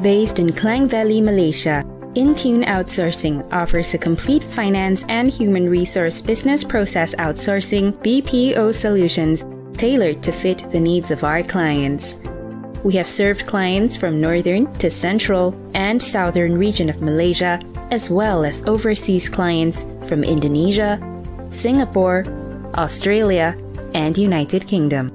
Based in Klang Valley, Malaysia, InTune Outsourcing offers a complete finance and human resource business process outsourcing (BPO) solutions tailored to fit the needs of our clients. We have served clients from northern to central and southern region of Malaysia, as well as overseas clients from Indonesia, Singapore, Australia, and United Kingdom.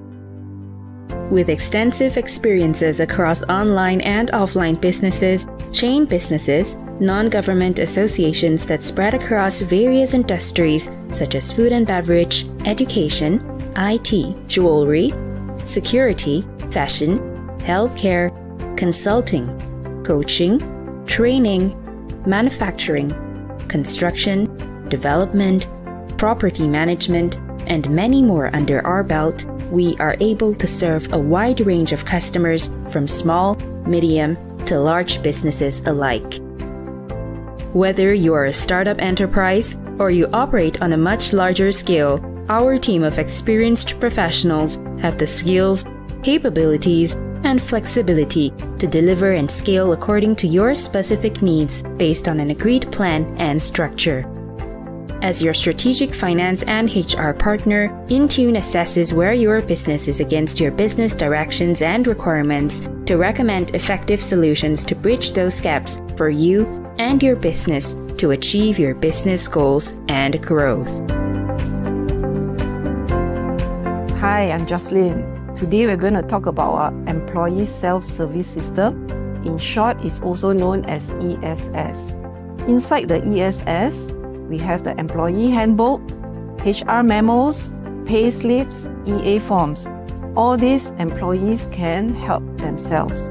With extensive experiences across online and offline businesses, chain businesses, non-government associations that spread across various industries such as food and beverage, education, IT, jewelry, security, fashion, healthcare, consulting, coaching, training, manufacturing, construction, development, property management, and many more under our belt, we are able to serve a wide range of customers from small, medium, to large businesses alike. Whether you are a startup enterprise or you operate on a much larger scale, our team of experienced professionals have the skills, capabilities, and flexibility to deliver and scale according to your specific needs based on an agreed plan and structure. As your strategic finance and HR partner, InTune assesses where your business is against your business directions and requirements to recommend effective solutions to bridge those gaps for you and your business to achieve your business goals and growth. Hi, I'm Joceyln. Today we're going to talk about our Employee Self-Service System. In short, it's also known as ESS. Inside the ESS, we have the Employee Handbook, HR memos, pay slips, EA forms. All these employees can help themselves.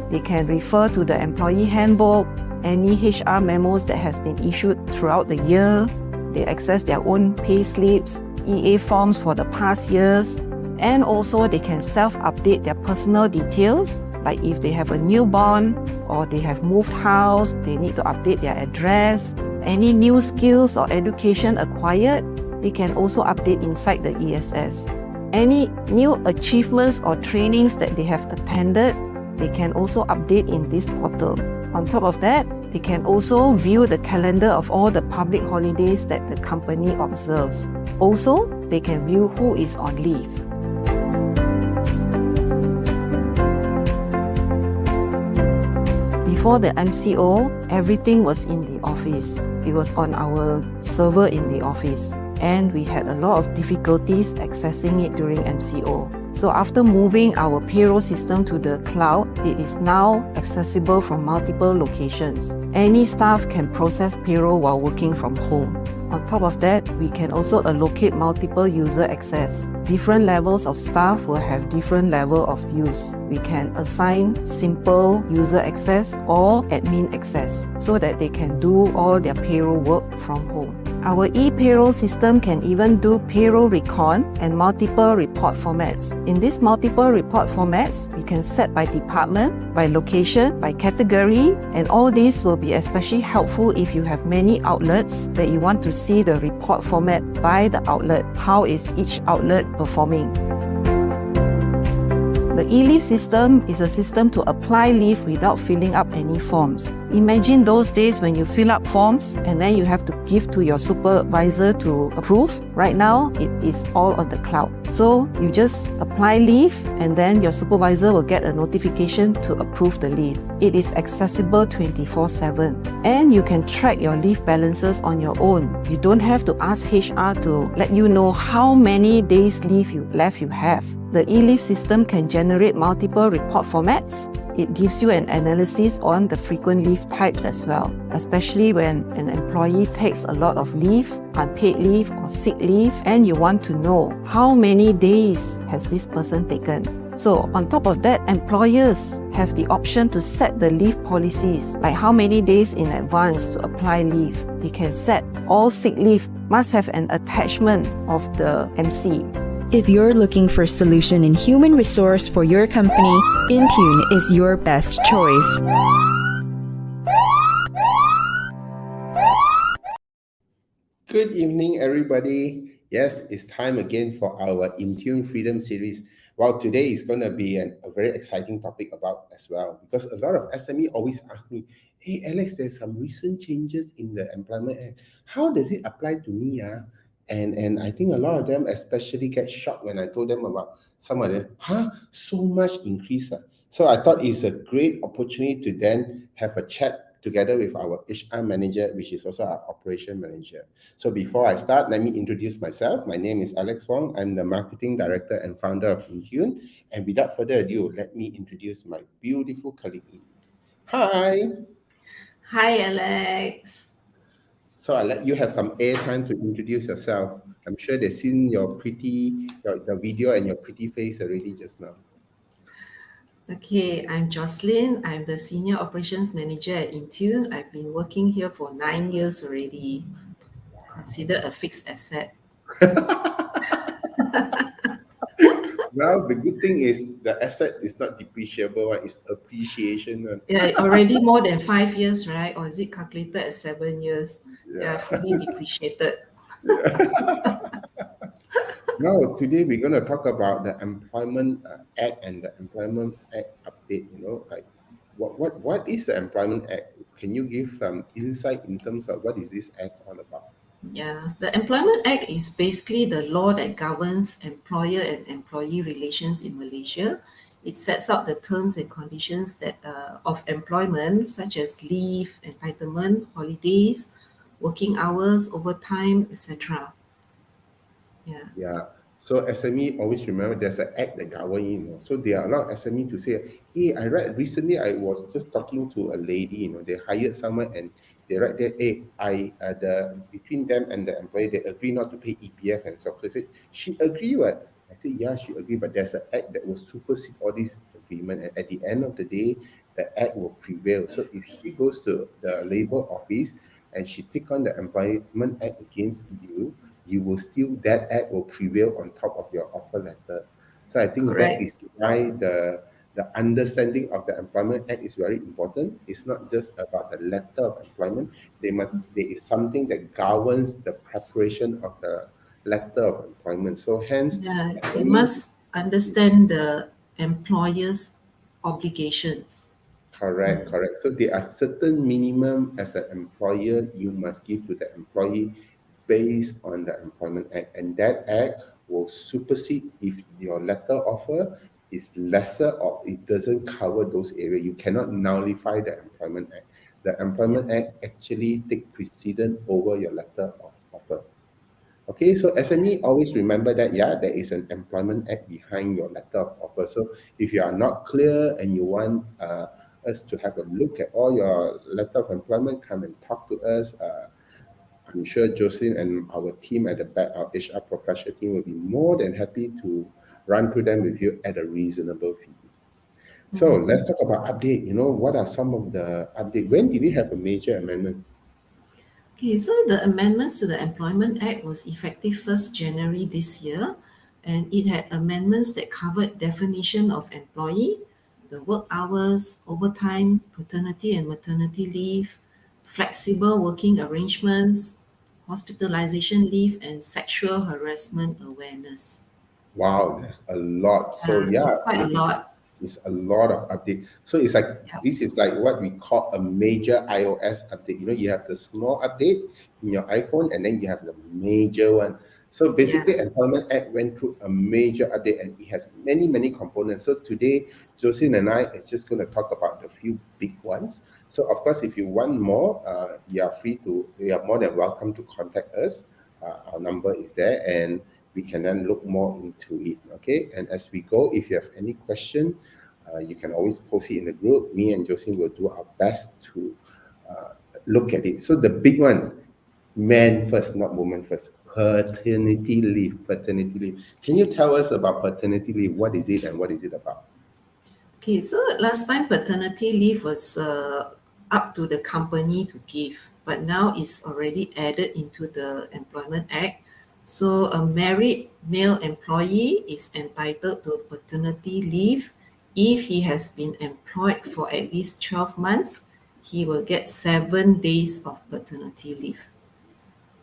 They can refer to the Employee Handbook, any HR memos that has been issued throughout the year. They access their own pay slips, EA forms for the past years, and also they can self-update their personal details, like if they have a newborn or they have moved house, they need to update their address, any new skills or education acquired, they can also update inside the ESS. Any new achievements or trainings that they have attended, they can also update in this portal. On top of that, they can also view the calendar of all the public holidays that the company observes. Also, they can view who is on leave. Before the MCO, everything was in the office. It was on our server in the office, and we had a lot of difficulties accessing it during MCO. So after moving our payroll system to the cloud, it is now accessible from multiple locations. Any staff can process payroll while working from home. On top of that, we can also allocate multiple user access. Different levels of staff will have different level of use. We can assign simple user access or admin access so that they can do all their payroll work from home. Our e-payroll system can even do payroll recon and multiple report formats. In these multiple report formats, we can set by department, by location, by category, and all these will be especially helpful if you have many outlets that you want to see the report format by the outlet. How is each outlet performing? The e-leave system is a system to apply leave without filling up any forms. Imagine those days when you fill up forms and then you have to give to your supervisor to approve. Right now, it is all on the cloud. So you just apply leave and then your supervisor will get a notification to approve the leave. It is accessible 24/7 and you can track your leave balances on your own. You don't have to ask HR to let you know how many days leave left you have. The e-leave system can generate multiple report formats. It gives you an analysis on the frequent leave types as well, especially when an employee takes a lot of leave, unpaid leave or sick leave, and you want to know how many days has this person taken. So on top of that, employers have the option to set the leave policies, like how many days in advance to apply leave. They can set all sick leave must have an attachment of the MC. If you're looking for a solution in human resource for your company, InTune is your best choice. Good evening, everybody. Yes, it's time again for our InTune Freedom Series Well, today is going to be a very exciting topic about as well, because a lot of SME always ask me, hey, Alex, there's some recent changes in the Employment Act. How does it apply to me? And I think a lot of them especially get shocked when I told them about some of them. So much increase. So I thought it's a great opportunity to then have a chat together with our HR manager, which is also our operation manager. So before I start, let me introduce myself. My name is Alex Wong. I'm the marketing director and founder of InTune. And without further ado, let me introduce my beautiful colleague. Hi. Hi, Alex. So I'll let you have some airtime to introduce yourself. I'm sure they've seen the video and your pretty face already just now. Okay, I'm Joceyln. I'm the Senior Operations Manager at InTune. I've been working here for 9 years already. Considered a fixed asset. Well, the good thing is the asset is not depreciable, it's appreciation. Yeah, already more than 5 years, right? Or is it calculated at 7 years? Yeah. Fully depreciated. Now, today we're going to talk about the Employment Act and the Employment Act update. Like what is the Employment Act? Can you give some insight in terms of what is this act all about? Yeah, the Employment Act is basically the law that governs employer and employee relations in Malaysia. It sets out the terms and conditions of employment, such as leave, entitlement, holidays, working hours, overtime, etc. Yeah. Yeah. So SME always remember there's an act that governs. So there are a lot of SME to say, hey, I read recently, I was just talking to a lady, they hired someone and they write there, hey, between them and the employee, they agree not to pay EPF and so. I said, she agree what? I said, yeah, she agree, but there's an act that will supersede all this agreement. And at the end of the day, the act will prevail. So if she goes to the labor office and she take on the Employment Act against you, that act will prevail on top of your offer letter. So I think that Correct. is why the understanding of the Employment Act is very important. It's not just about the letter of employment. There is something that governs the preparation of the letter of employment. So hence, Yeah, you SME. must understand the employer's obligations. Correct, correct. So there are certain minimum as an employer you must give to the employee based on the Employment Act, and that act will supersede if your letter offer is lesser or it doesn't cover those areas. You cannot nullify the Employment Act. The Yeah. Employment Act actually take precedent over your letter of offer. Okay, so SME always remember that, yeah, there is an Employment Act behind your letter of offer. So if you are not clear and you want us to have a look at all your letter of employment, come and talk to us. I'm sure Joceyln and our team at the back, our HR professional team, will be more than happy to run through them with you at a reasonable fee. So let's talk about update. What are some of the update? When did we have a major amendment? Okay, so the amendments to the Employment Act was effective 1st January this year, and it had amendments that covered definition of employee, the work hours, overtime, paternity and maternity leave, flexible working arrangements, hospitalization leave, and sexual harassment awareness. Wow, that's a lot. So yeah, It's quite a lot. it's a lot of update. So it's like Yeah. this is like what we call a major iOS update. You have the small update in your iPhone, and then you have the major one. So Yeah. basically, Employment Act went through a major update, and it has many, many components. So today, Jocelyn and I is just going to talk about the few big ones. So of course, if you want more, you are more than welcome to contact us. Our number is there, and we can then look more into it. Okay, and as we go, if you have any question, you can always post it in the group. Me and Jocelyn will do our best to look at it. So the big one, man first, not woman first. Paternity leave. Paternity leave. Can you tell us about paternity leave? What is it and what is it about? Okay, so last time paternity leave was up to the company to give, but now it's already added into the Employment Act. So a married male employee is entitled to paternity leave if he has been employed for at least 12 months. He will get 7 days of paternity leave.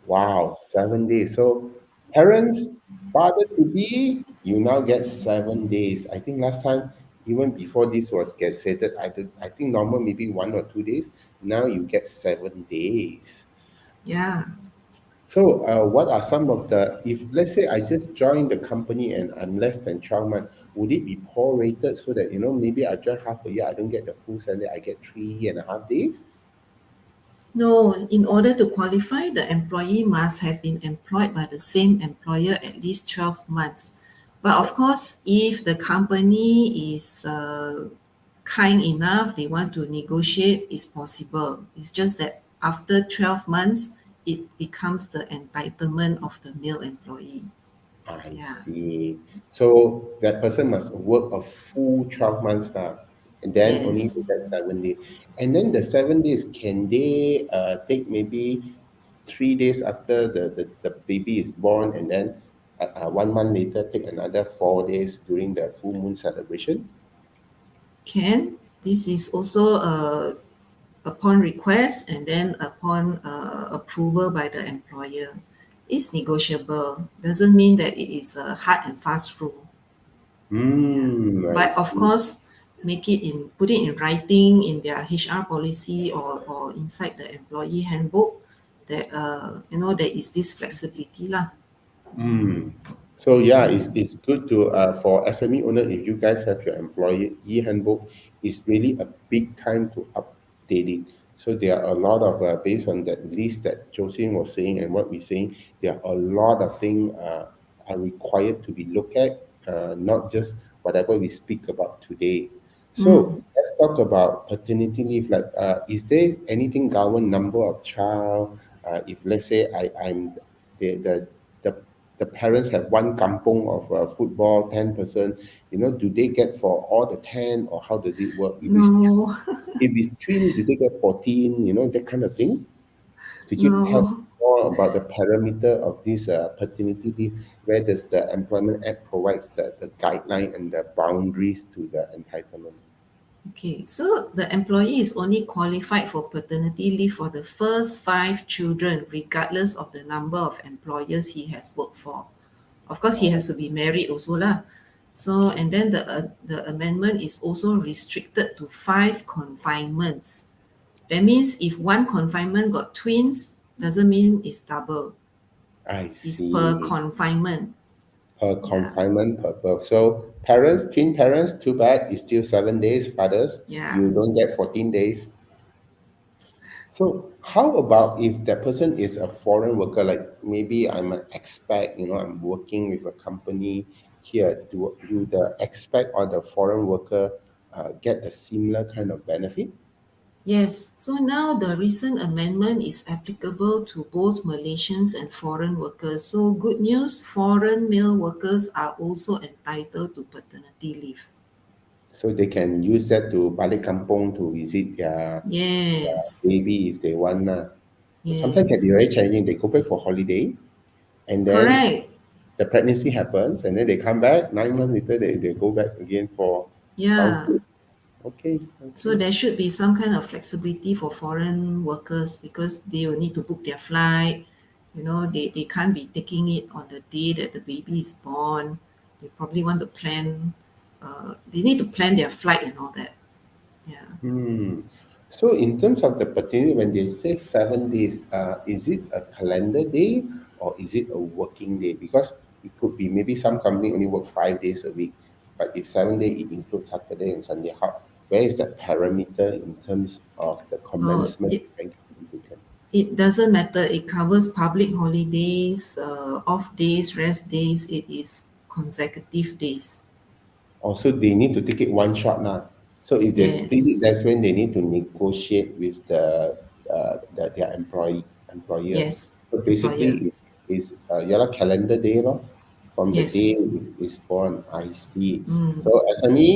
Wow, 7 days. So Parents, father to be, you now get 7 days. I think last time, even before this was gazetted, I think normal maybe 1 or 2 days. Now you get 7 days. Yeah. So, what are some of the, if let's say I just joined the company and I'm less than 12 months, would it be prorated so that, maybe I join half a year, I don't get the full salary, I get 3.5 days? No, in order to qualify, the employee must have been employed by the same employer at least 12 months. But of course, if the company is kind enough, they want to negotiate, it's possible. It's just that after 12 months, it becomes the entitlement of the male employee. I Yeah. see. So that person must work a full 12 months now, and then only Yes. they get 7 days. And then the 7 days, can they take maybe 3 days after the baby is born, and then 1 month later take another 4 days during the full moon celebration? Can. This is also upon request and then upon approval by the employer. It's negotiable. Doesn't mean that it is a hard and fast rule. Yeah. I But of see. course, put it in writing in their HR policy or inside the employee handbook that there is this flexibility lah. Mm. So yeah, it's good to for SME owner, if you guys have your employee handbook, it's really a big time to update it. So there are a lot of based on that list that Joceyln was saying and what we're saying, there are a lot of things are required to be looked at, not just whatever we speak about today. Mm. So let's talk about paternity leave. Like, is there anything govern number of child? If let's say I'm the the parents have one kampong of football, 10%, do they get for all the 10, or how does it work? No, If it's twin, do they get 14, that kind of thing? Could you tell me no. more about the parameter of this paternity leave? Where does the Employment Act provides the guideline and the boundaries to the entitlement? Okay, so the employee is only qualified for paternity leave for the first 5 children, regardless of the number of employers he has worked for. Of course, he has to be married also lah. So, and then the amendment is also restricted to 5 confinements. That means if one confinement got twins, doesn't mean it's double. I It's per see. confinement. Per Yeah, confinement per birth. So parents, twin parents, too bad, it's still 7 days. Fathers, yeah. you don't get 14 days. So how about if that person is a foreign worker, like maybe I'm an expat, I'm working with a company here. Do the expat or the foreign worker get a similar kind of benefit? Yes, so now the recent amendment is applicable to both Malaysians and foreign workers. So good news, foreign male workers are also entitled to paternity leave. So they can use that to balik kampung to visit their Yes, baby if they want. Sometimes it can be yes, very challenging. They go back for holiday, and then correct. the pregnancy happens, and then they come back 9 months later. They go back again for Yeah, childhood. Okay, so okay. there should be some kind of flexibility for foreign workers because they will need to book their flight. They can't be taking it on the day that the baby is born. They probably want to plan, they need to plan their flight and all that. Yeah. Hmm. So in terms of the paternity, when they say 7 days, is it a calendar day or is it a working day? Because it could be maybe some company only work 5 days a week, but if 7 days, it includes Saturday and Sunday. Where is that parameter in terms of the Oh, commencement it, and significant? it doesn't matter. It covers public holidays, off days, rest days. It is consecutive days. Also, they need to take it one shot now. So if they split it, Yes. that's when they need to negotiate with their employer. Yes. So Employer. basically, it's yeah lah, calendar day lor, from the day Yes. is born. I see. So Mm. SME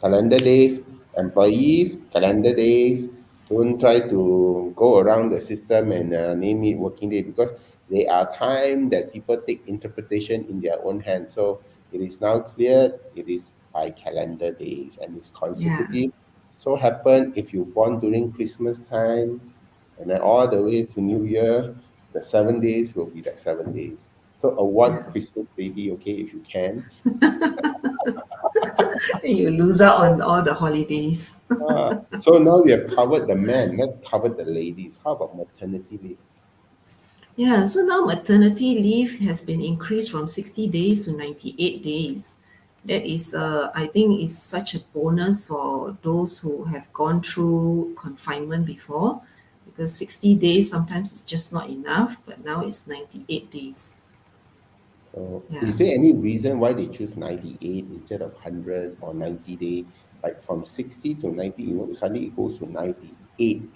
calendar days, employees calendar days. Don't try to go around the system and name it working day, because they are time that people take interpretation in their own hands. So it is now clear it is by calendar days and it's Yeah. consecutive. So happen if you born during Christmas time and then all the way to New Year, the 7 days will be that 7 days. So avoid Yeah. Christmas baby, okay, if you can. You lose out on all the holidays. So now we have covered the men. Let's cover the ladies. How about maternity leave? Yeah, so now maternity leave has been increased from 60 days to 98 days. That is, I think, is such a bonus for those who have gone through confinement before, because 60 days sometimes is just not enough, but now it's 98 days. So Yeah, is there any reason why they choose 98 instead of 100 or 90 day? Like from 60 to 90, suddenly it goes to 98.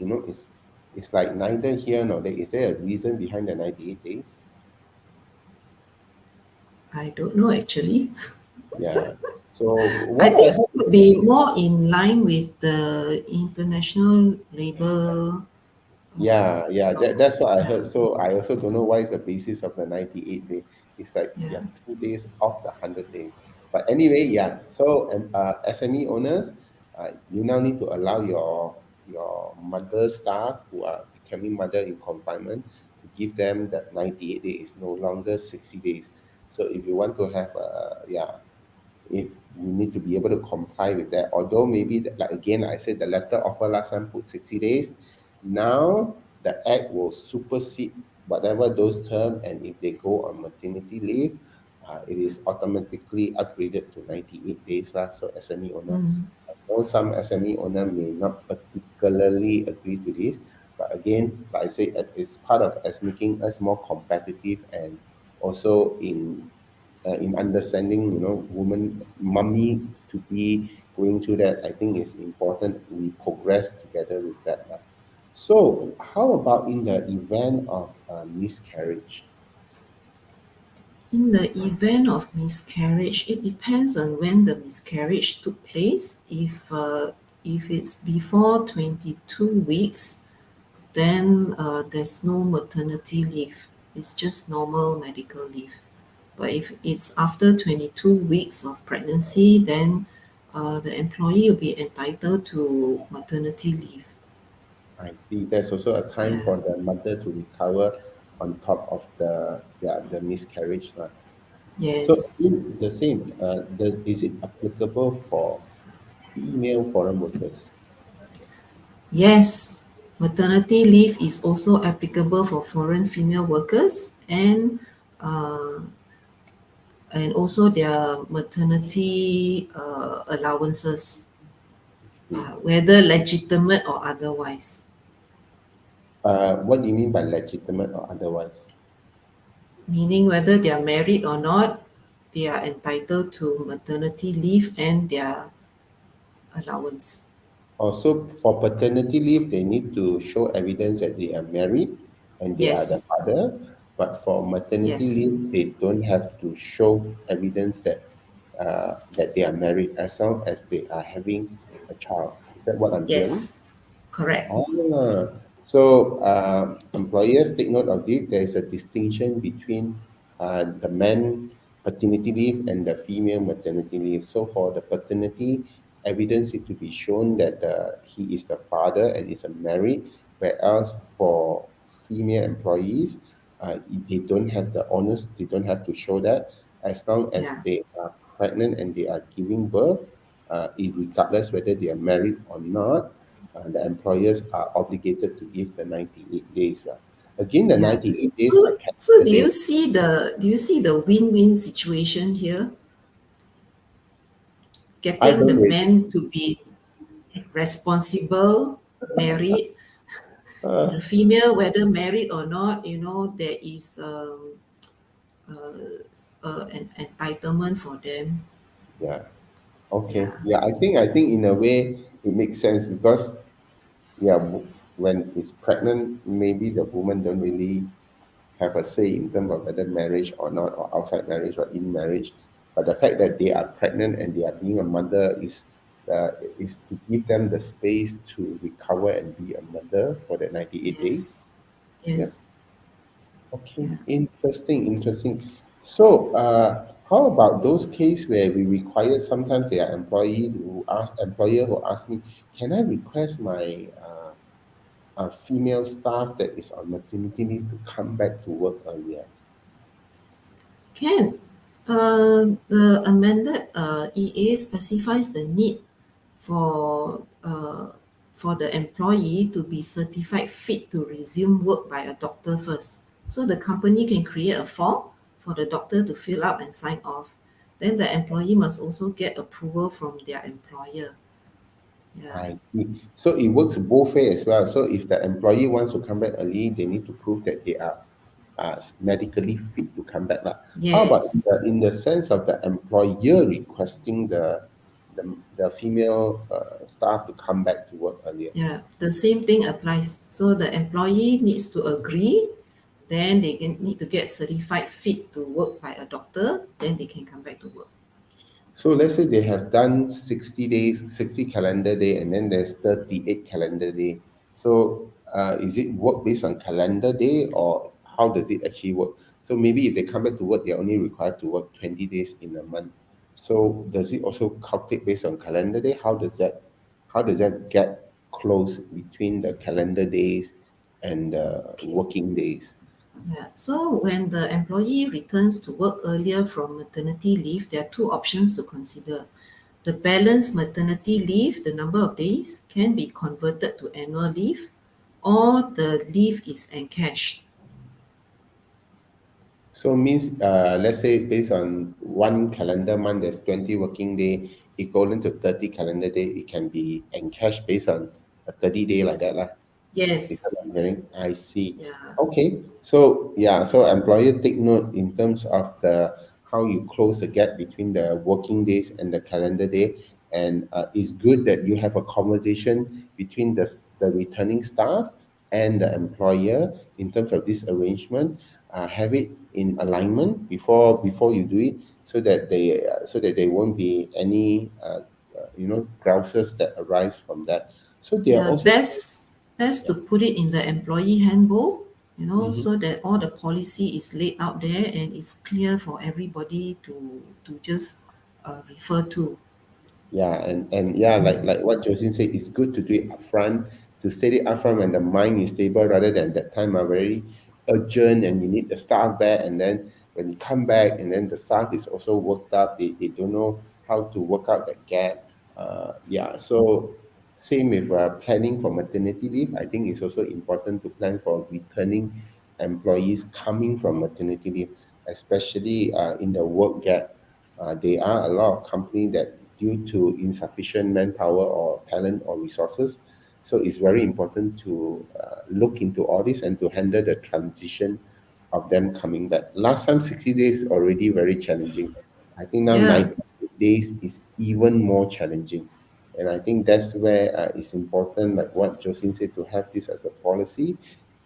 It's like neither here nor there. Is there a reason behind the 98 days? I don't know actually. Yeah. So I what I think it heard, would be more in line with the international labor. yeah, that's what I Yeah, heard. So I also don't know why is the basis of the 98 day. It's like, yeah, yeah, 2 days off the 100 days. But anyway, yeah. So SME owners, you now need to allow your mother staff who are becoming mother in confinement to give them that 98 days, no longer 60 days. So if you want to have if you need to be able to comply with that. Although maybe, like again, I said the letter offer last time put 60 days. Now the act will supersede whatever those terms, and if they go on maternity leave, it is automatically upgraded to 98 days lah. So SME owner, mm, I know some SME owner may not particularly agree to this, but again, like I said, it's part of us making us more competitive and also in understanding, woman, mummy to be going through that. I think it's important we progress together with that. Lah. So, how about in the event of miscarriage? in the event of miscarriage, it depends on when the miscarriage took place. If it's before 22 weeks, then there's no maternity leave. It's just normal medical leave. But if it's after 22 weeks of pregnancy, then the employee will be entitled to maternity leave. I see. There's also a time Yeah. for the mother to recover on top of the miscarriage. Lah. So, Yes. in the same, is it applicable for female foreign workers? Yes. Maternity leave is also applicable for foreign female workers uh, and also their maternity allowances, I see. whether legitimate or otherwise. What do you mean by legitimate or otherwise? Meaning whether they are married or not, they are entitled to maternity leave and their allowance. Also, for paternity leave, they need to show evidence that they are married and they are the Yes, father. But for maternity yes, leave, they don't have to show evidence that they are married as long as they are having a child. Is that what I'm hearing? yes, correct. So employers take note of this. There is a distinction between the man paternity leave and the female maternity leave. So for the paternity, evidence is to be shown that he is the father and is a married, whereas for female employees, they don't have the onus, they don't have to show that as long as Yeah, they are pregnant and they are giving birth, regardless whether they are married or not, the employers are obligated to give the 98 days. Again, the yeah. 98 days are So calendar days. do you see the win-win situation here? I Getting the don't really. men to be responsible, married, Uh, the female, whether married or not, there is an entitlement for them. yeah. Okay. Yeah. Yeah. I think in a way it makes sense because yeah, when it's pregnant, maybe the woman don't really have a say in terms of whether marriage or not, or outside marriage or in marriage. But the fact that they are pregnant and they are being a mother is to give them the space to recover and be a mother for the 98 days. Yes. Yeah. Yes. Okay. Yeah. Interesting. Interesting. So, how about those cases where we require sometimes there are employer who ask me, can I request my female staff that is on maternity leave to come back to work earlier? Can. The amended EA specifies the need for the employee to be certified fit to resume work by a doctor first. So the company can create a form for the doctor to fill up and sign off. Then the employee must also get approval from their employer. Yeah. I see. So it works both ways as well. So if the employee wants to come back early, they need to prove that they are medically fit to come back. Lah. How about Yes. in the sense of the employer requesting the female staff to come back to work earlier? Yeah. The same thing applies. So the employee needs to agree, then they need to get certified fit to work by a doctor, then they can come back to work. So let's say they have done 60 days, 60 calendar day, and then there's 38 calendar day. So is it work based on calendar day, or how does it actually work? So maybe if they come back to work, they're only required to work 20 days in a month. So does it also calculate based on calendar day? How does that get close between the calendar days and the Okay. working days? Yeah. So when the employee returns to work earlier from maternity leave, there are two options to consider. The balanced maternity leave, the number of days, can be converted to annual leave, or the leave is encashed. So means let's say based on one calendar month, there's 20 working day equivalent to 30 calendar day. It can be encashed based on a 30 day like that. Lah. Is that Yes. what I'm hearing? I see. Yeah. Okay. So yeah, so employer take note in terms of the how you close the gap between the working days and the calendar day. And it's good that you have a conversation between the returning staff and the employer in terms of this arrangement. Have it in alignment before you do it, so that there won't be any grouses that arise from that. So there are Yeah. also Best to put it in the employee handbook, Mhm. so that all the policy is laid out there and it's clear for everybody to just refer to. Yeah, and yeah, like what Jocelyn said, it's good to do it upfront, to set it upfront when the mind is stable rather than that time are very urgent and you need the staff back, and then when you come back and then the staff is also worked up, they don't know how to work out that gap. Yeah, so same with planning for maternity leave. I think it's also important to plan for returning employees coming from maternity leave, especially in the work gap. There are a lot of companies that due to insufficient manpower or talent or resources. So it's very important to look into all this and to handle the transition of them coming back. Last time 60 days already very challenging. I think now Yeah. 90 days is even more challenging. And I think that's where it's important, like what Jocelyn said, to have this as a policy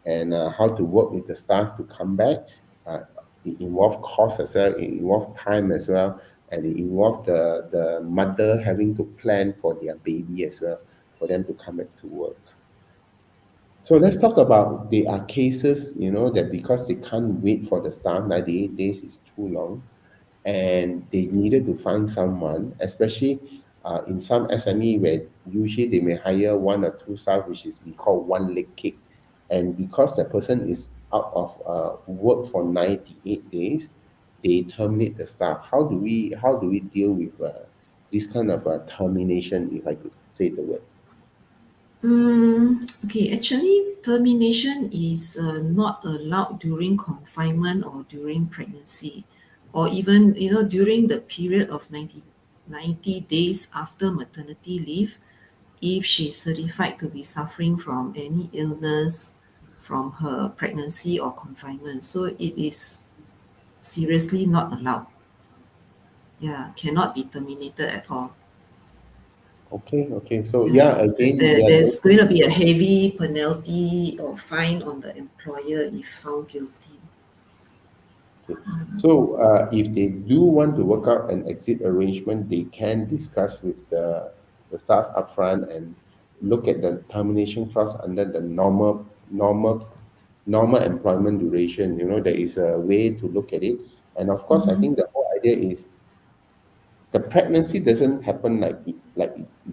and how to work with the staff to come back. Uh, it involves cost as well, it involves time as well, and it involves the mother having to plan for their baby as well, for them to come back to work. So let's talk about there are cases, that because they can't wait for the staff, 98 days is too long, and they needed to find someone, especially in some SME where usually they may hire one or two staff, which is we call one leg kick. And because the person is out of work for 98 days, they terminate the staff. How do we deal with this kind of termination, if I could say the word? Okay, actually, termination is not allowed during confinement or during pregnancy, or even during the period of 90 days after maternity leave, if she's certified to be suffering from any illness from her pregnancy or confinement. So it is seriously not allowed. Yeah, cannot be terminated at all. Okay. So Yeah, yeah, again, there, yeah, there's going to be a heavy penalty or fine on the employer if found guilty. okay. So, if they do want to work out an exit arrangement, they can discuss with the staff upfront and look at the termination clause under the normal employment duration. There is a way to look at it, and of course, I think the whole idea is the pregnancy doesn't happen it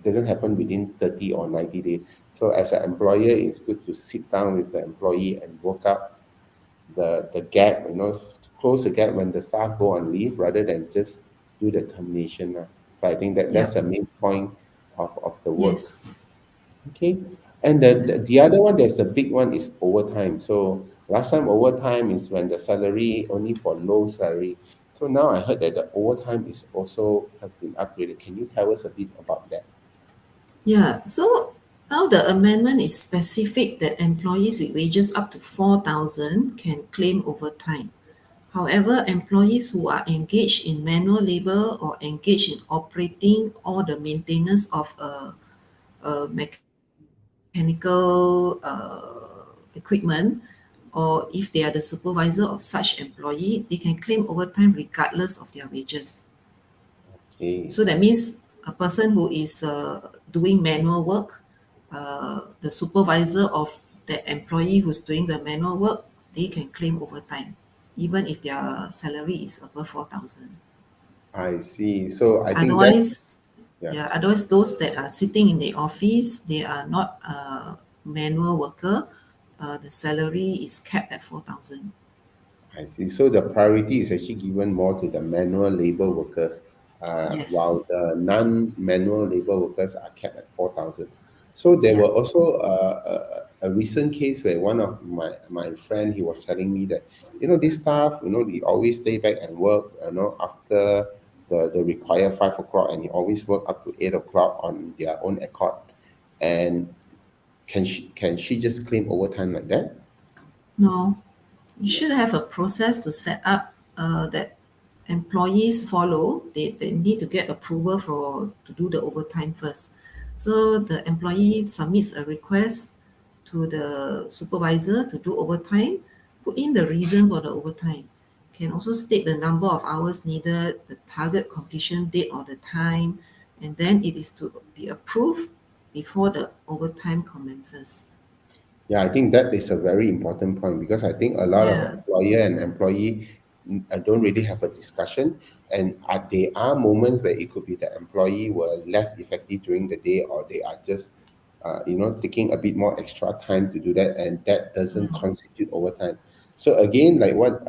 doesn't happen within 30 or 90 days. So, as an employer, it's good to sit down with the employee and work out the gap, close the gap when the staff go on leave rather than just do the termination. So I think that that's Yep. the main point of the work. Yes. Okay. And the other one, there's the big one is overtime. So last time overtime is when the salary only for low salary. So now I heard that the overtime is also has been upgraded. Can you tell us a bit about that? Yeah. So now the amendment is specific that employees with wages up to 4,000 can claim overtime. However, employees who are engaged in manual labor or engaged in operating or the maintenance of a mechanical equipment, or if they are the supervisor of such employee, they can claim overtime regardless of their wages. Okay, So that means a person who is doing manual work, the supervisor of the employee who's doing the manual work, they can claim overtime, even if their salary is above 4,000. I see. So I think that, Otherwise, yeah, yeah, otherwise those that are sitting in the office, they are not a manual worker. The salary is capped at 4,000. I see. So the priority is actually given more to the manual labor workers, while Yes. the non-manual labor workers are capped at 4,000. So there Yeah. were also a recent case where one of my friend, he was telling me that, this staff, they always stay back and work, after the required 5 o'clock, and he always work up to 8 o'clock on their own accord. And can she just claim overtime like that? No, you should have a process to set up that employees follow. They need to get approval to do the overtime first. So the employee submits a request to the supervisor to do overtime, put in the reason for the overtime. Can also state the number of hours needed, the target completion date or the time, and then it is to be approved before the overtime commences. Yeah, I think that is a very important point because I think a lot of Yeah. employer and employee don't really have a discussion, and there are moments where it could be the employee were less effective during the day, or they are just, taking a bit more extra time to do that, and that doesn't Mm. constitute overtime. So again, like what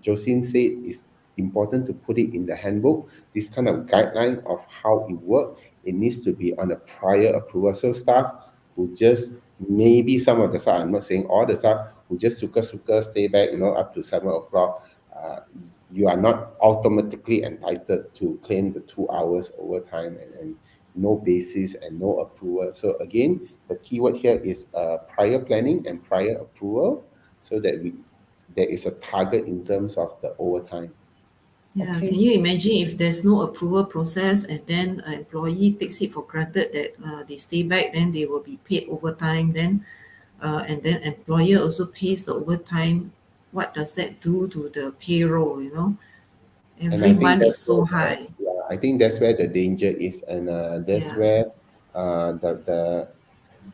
Joceyln said, is important to put it in the handbook. This kind of guideline of how it works, it needs to be on a prior approval. So staff who just maybe some of the staff, I'm not saying all the staff, who just suka stay back, up to 7 o'clock. Uh, you are not automatically entitled to claim the 2 hours overtime and no basis and no approval. So again, the keyword here is prior planning and prior approval, so that there is a target in terms of the overtime. Yeah, Okay. can you imagine if there's no approval process and then an employee takes it for granted that they stay back, then they will be paid overtime, then and then employer also pays the overtime. What does that do to the payroll, you know? And Every I think month is that's so where high. I think that's where the danger is, and that's Yeah, where the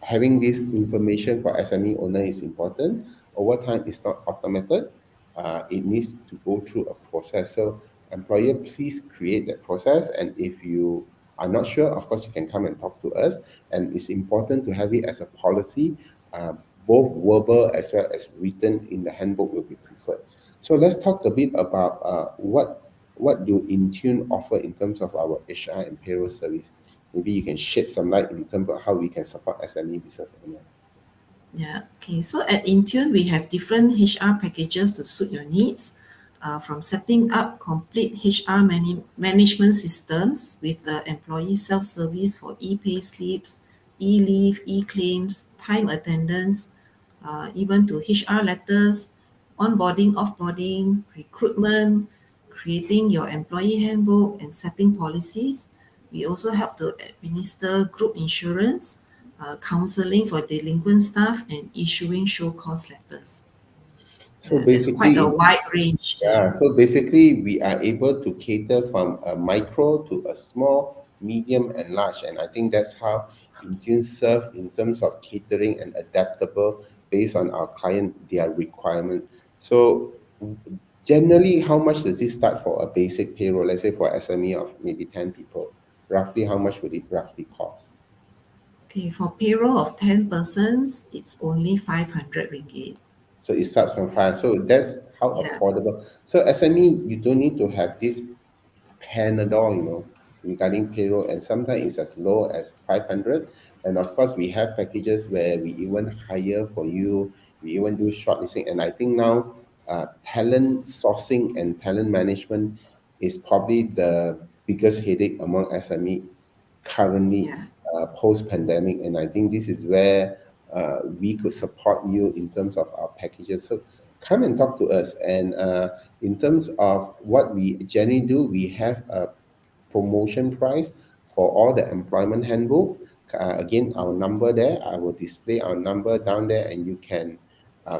having this information for SME owner is important. Over time, it's not automated. It needs to go through a process. So, employer, please create that process. And if you are not sure, of course, you can come and talk to us. And it's important to have it as a policy. Uh, Both verbal as well as written in the handbook will be preferred. So let's talk a bit about what do InTune offer in terms of our HR and payroll service. Maybe you can shed some light in terms of how we can support SME business owner. yeah. Okay, so at InTune, we have different HR packages to suit your needs, from setting up complete HR management systems with the employee self-service for e-pay slips, e-leave, e-claims, time attendance, even to HR letters, onboarding, offboarding, recruitment, creating your employee handbook, and setting policies. We also help to administer group insurance, counseling for delinquent staff, and issuing show cause letters. So There's quite a basically, wide range there. yeah, so basically we are able to cater from a micro to a small, medium, and large. And I think that's how Intune serve in terms of catering and adaptable based on our client, their requirement. So generally, how much does it start for a basic payroll? Let's say for SME of maybe 10 people. Roughly, how much would it roughly cost? Okay, for payroll of 10 persons, it's only 500 ringgit. So it starts from 5. So that's how Yeah. affordable. So SME, you don't need to have this Panadol, regarding payroll, and sometimes it's as low as 500. And of course, we have packages where we even hire for you. We even do shortlisting. And I think now, talent sourcing and talent management is probably the biggest headache among SME currently, Yeah. post-pandemic. And I think this is where we could support you in terms of our packages. So come and talk to us. And in terms of what we generally do, we have a promotion price for all the employment handbook. Again, our number there, I will display our number down there, and you can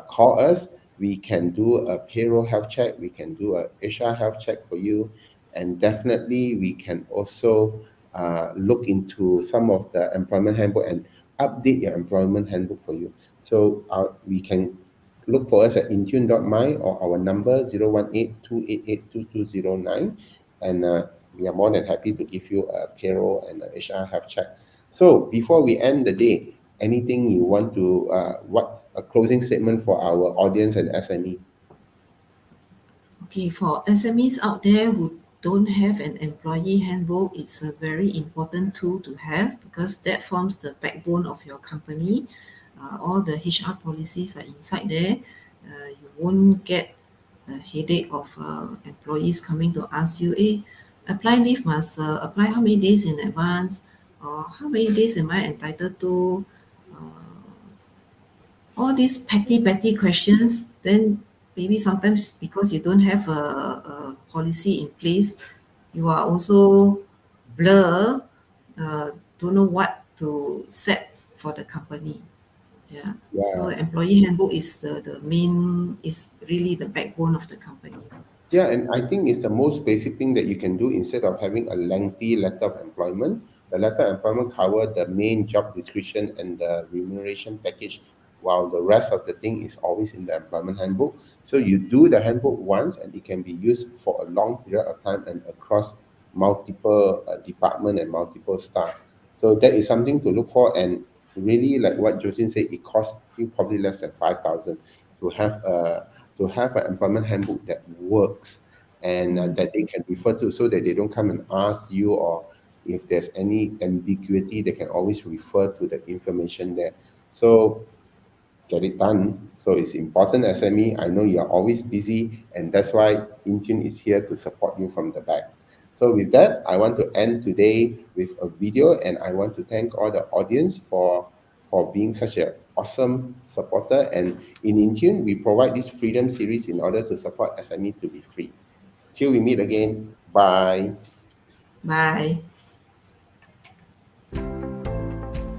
call us. We can do a payroll health check. We can do a HR health check for you. And definitely, we can also look into some of the employment handbook and update your employment handbook for you. So we can look for us at intune.my or our number 018-288-2209. And we are more than happy to give you a payroll and a HR health check. So before we end the day, anything you want to, what a closing statement for our audience and SME? Okay, for SMEs out there who don't have an employee handbook, it's a very important tool to have because that forms the backbone of your company. All the HR policies are inside there. You won't get a headache of employees coming to ask you, apply leave must apply how many days in advance, or how many days am I entitled to? All these petty questions, then maybe sometimes because you don't have a policy in place, you are also blur, don't know what to set for the company. Yeah. So Yeah. employee handbook is the main, is really the backbone of the company. Yeah, and I think it's the most basic thing that you can do instead of having a lengthy letter of employment. The letter of employment cover the main job description and the remuneration package, while the rest of the thing is always in the employment handbook. So you do the handbook once, and it can be used for a long period of time and across multiple department and multiple staff. So that is something to look for. And really, like what Joceyln said, it costs you probably less than 5,000 to have an employment handbook that works, and that they can refer to, so that they don't come and ask you, or if there's any ambiguity, they can always refer to the information there. So get it done. So it's important, SME. I know you're always busy, and that's why InTune is here to support you from the back. So with that, I want to end today with a video, and I want to thank all the audience for being such an awesome supporter. And in InTune, we provide this Freedom series in order to support SME to be free. Till we meet again. Bye. Bye.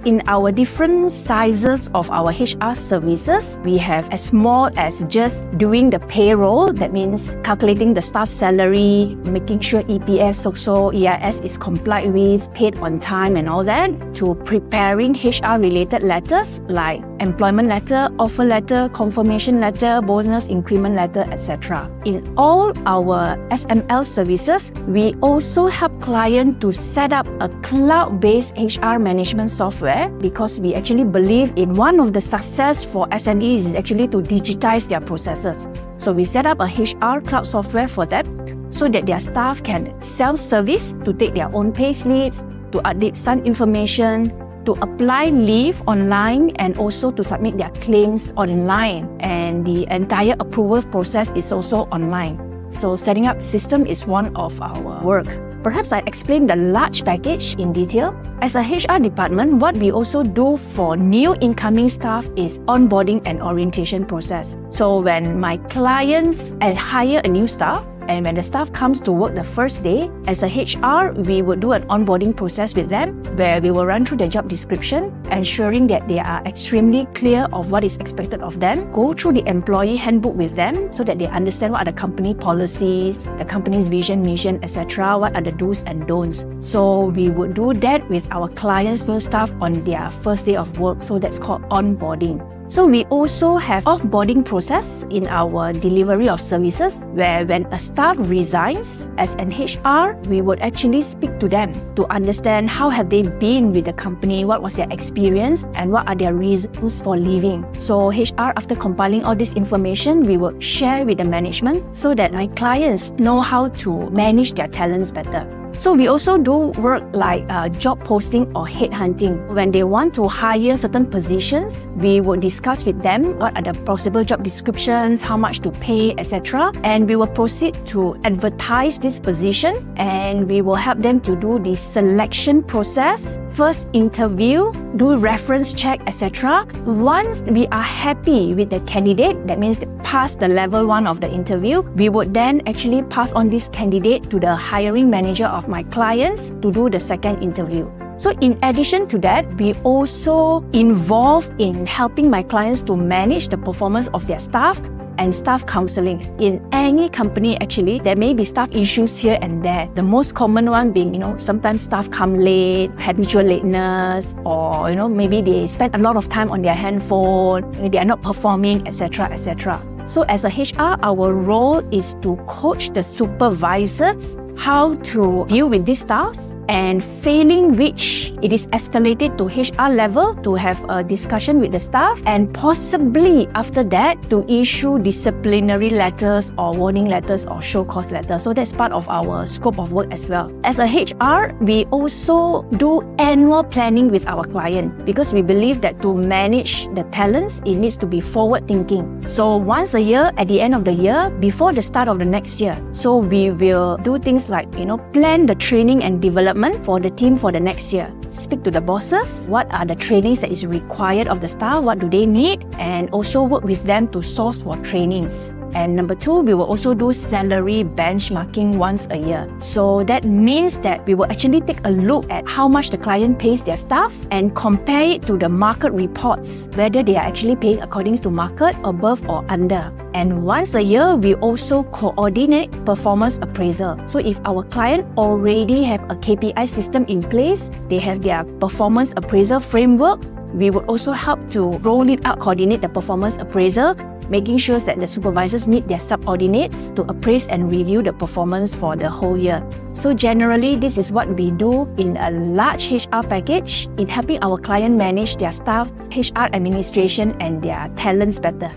In our different sizes of our HR services, we have as small as just doing the payroll. That means calculating the staff salary, making sure EPF, SOCSO, EIS is complied with, paid on time and all that, to preparing HR related letters like employment letter, offer letter, confirmation letter, bonus increment letter, etc. In all our SML services, we also help clients to set up a cloud-based HR management software, because we actually believe in one of the success for SMEs is actually to digitize their processes. So we set up a HR cloud software for that, so that their staff can self-service to take their own pay slips, to update some information, to apply leave online, and also to submit their claims online. And the entire approval process is also online. So setting up system is one of our work. Perhaps I explain the large package in detail. As a HR department, what we also do for new incoming staff is onboarding and orientation process. So when my clients hire a new staff, and when the staff comes to work the first day, as a HR, we would do an onboarding process with them, where we will run through the job description, ensuring that they are extremely clear of what is expected of them, go through the employee handbook with them, so that they understand what are the company policies, the company's vision, mission, etc., what are the do's and don'ts. So we would do that with our clients' new staff on their first day of work, so that's called onboarding. So we also have offboarding process in our delivery of services, where when a staff resigns, as an HR, we would actually speak to them to understand how have they been with the company, what was their experience, and what are their reasons for leaving. So HR, after compiling all this information, we will share with the management so that my clients know how to manage their talents better. So we also do work like job posting or headhunting. When they want to hire certain positions, we will discuss with them what are the possible job descriptions, how much to pay, etc. And we will proceed to advertise this position, and we will help them to do the selection process, first interview, do reference check, etc. Once we are happy with the candidate, that means they pass the level 1 of the interview, we would then actually pass on this candidate to the hiring manager of my clients to do the second interview. So in addition to that, we also involve in helping my clients to manage the performance of their staff and staff counseling. In any company, actually, there may be staff issues here and there. The most common one being, sometimes staff come late, habitual lateness, or, maybe they spend a lot of time on their handphone, they are not performing, etc., etc. So as a HR, our role is to coach the supervisors how to deal with these tasks, and failing which it is escalated to HR level to have a discussion with the staff, and possibly after that to issue disciplinary letters or warning letters or show cause letters. So that's part of our scope of work as well. As a HR, we also do annual planning with our client, because we believe that to manage the talents, it needs to be forward thinking. So once a year, at the end of the year, before the start of the next year, so we will do things like, plan the training and development for the team for the next year. Speak to the bosses, what are the trainings that is required of the staff, what do they need, and also work with them to source for trainings. And number 2, we will also do salary benchmarking once a year. So that means that we will actually take a look at how much the client pays their staff and compare it to the market reports, whether they are actually paying according to market, above or under. And once a year, we also coordinate performance appraisal. So if our client already have a KPI system in place, they have their performance appraisal framework, we will also help to roll it out, coordinate the performance appraisal, making sure that the supervisors meet their subordinates to appraise and review the performance for the whole year. So generally, this is what we do in a large HR package in helping our client manage their staff, HR administration, and their talents better.